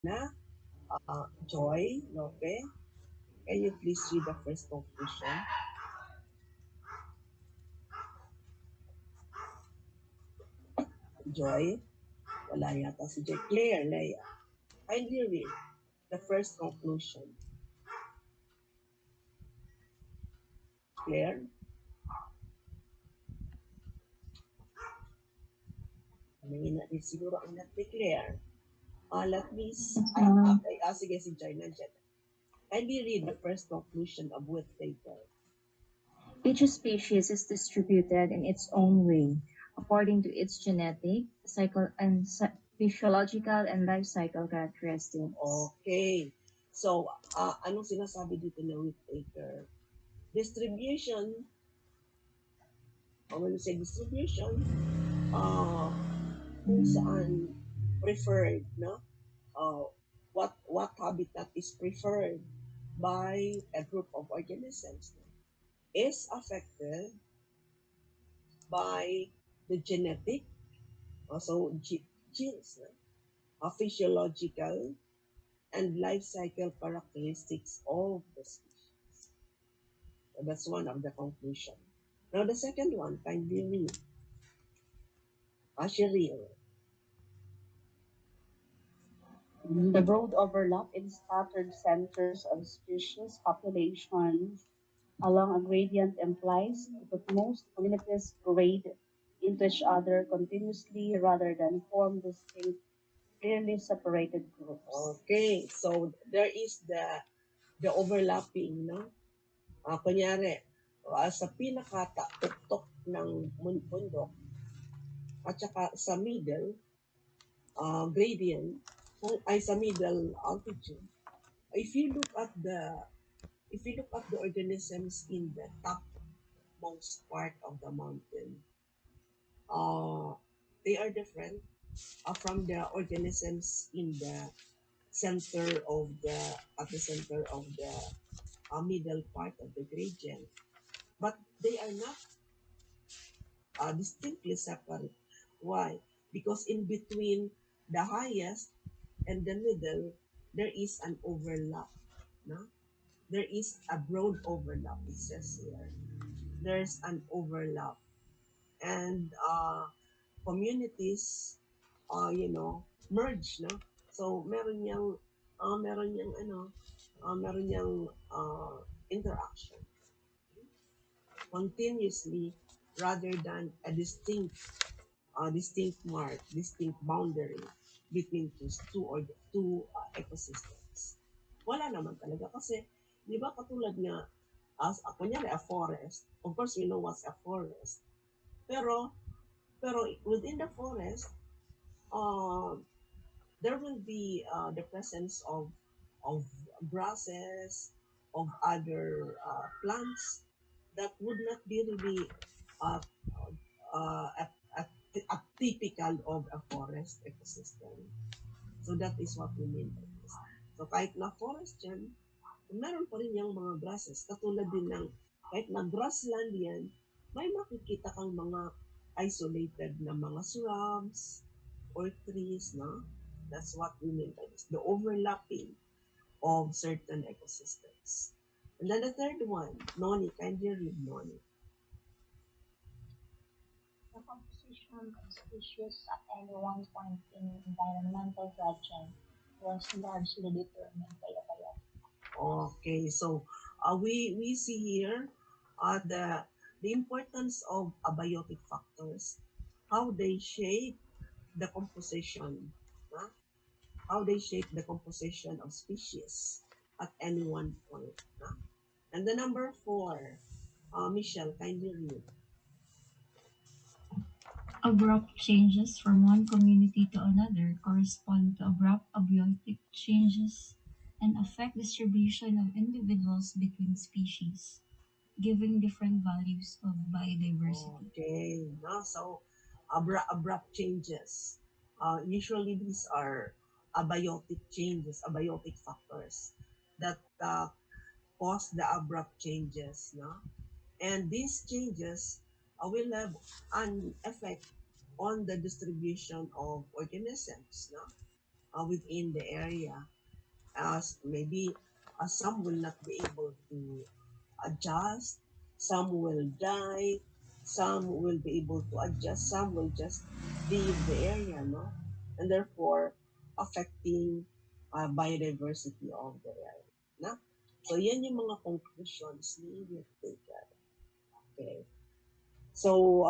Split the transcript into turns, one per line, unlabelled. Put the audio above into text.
Na Joy Lope, can you please read the first conclusion? Joy, wala yata si Joy. Claire, Leia, kindly read the first conclusion. Claire, may na din siguro ang nag-declare. Let me, sige, si Joy nandiyan. Kindly read the first conclusion of Whittaker.
Each species is distributed in its own way, according to its genetic, physiological, and life cycle characteristics.
Okay. So, anong sinasabi dito ng Whittaker? Distribution, when you say distribution, kung saan preferred, no? What habitat is preferred by a group of organisms is affected by the genetic, also genes, physiological, and life cycle characteristics of the species. So that's one of the conclusion. Now the second one, kindly read. Cheryl.
The broad overlap in scattered centers of species populations along a gradient implies that most communities grade into each other continuously rather than form distinct, clearly separated groups.
Okay, so there is the overlapping, no? Kunyari, sa pinakatuktok ng bundok at saka sa middle gradient, ay sa middle altitude, if you look at the organisms in the topmost part of the mountain, they are different from the organisms in the center of the at the center of the middle part of the gradient, but they are not distinctly separate. Why? Because in between the highest and the middle, there is an overlap. No? There is a broad overlap, it says here. There's an overlap. And communities, merge, no? So, meron niyang interaction continuously rather than a distinct boundary between two ecosystems. Wala naman talaga kasi, di ba katulad nga, kunyari a forest, of course we know what's a forest, pero, within the forest, uh, there will be the presence of grasses, of other plants that would not be really uh, uh, a, a, a typical of a forest ecosystem. So that is what we mean by this. So kahit na forest yan, meron pa rin yung mga grasses. Katulad din ng kahit na grassland yan, may makikita kang mga isolated na mga shrubs or trees, no? That's what we mean by this. The overlapping of certain ecosystems. And then the third one, Noni, kindly read Noni.
The composition of species at any one point in environmental gradient was largely determined by abiotic.
Okay, so we see here the importance of abiotic factors, how they shape the composition, huh? How they shape the composition of species at any one point. Huh? And the number 4, Michelle, kindly read.
Abrupt changes from one community to another correspond to abrupt abiotic changes and affect distribution of individuals between species, giving different values of biodiversity.
Okay, no? So abrupt changes. Usually these are abiotic changes, abiotic factors that cause the abrupt changes. No? And these changes will have an effect on the distribution of organisms. No? within the area, as maybe some will not be able to adjust, some will die, some will be able to adjust, some will just leave the area, no? And therefore, affecting biodiversity of the area. Na? So, yan yung mga conclusions ni Whittaker. Okay. So,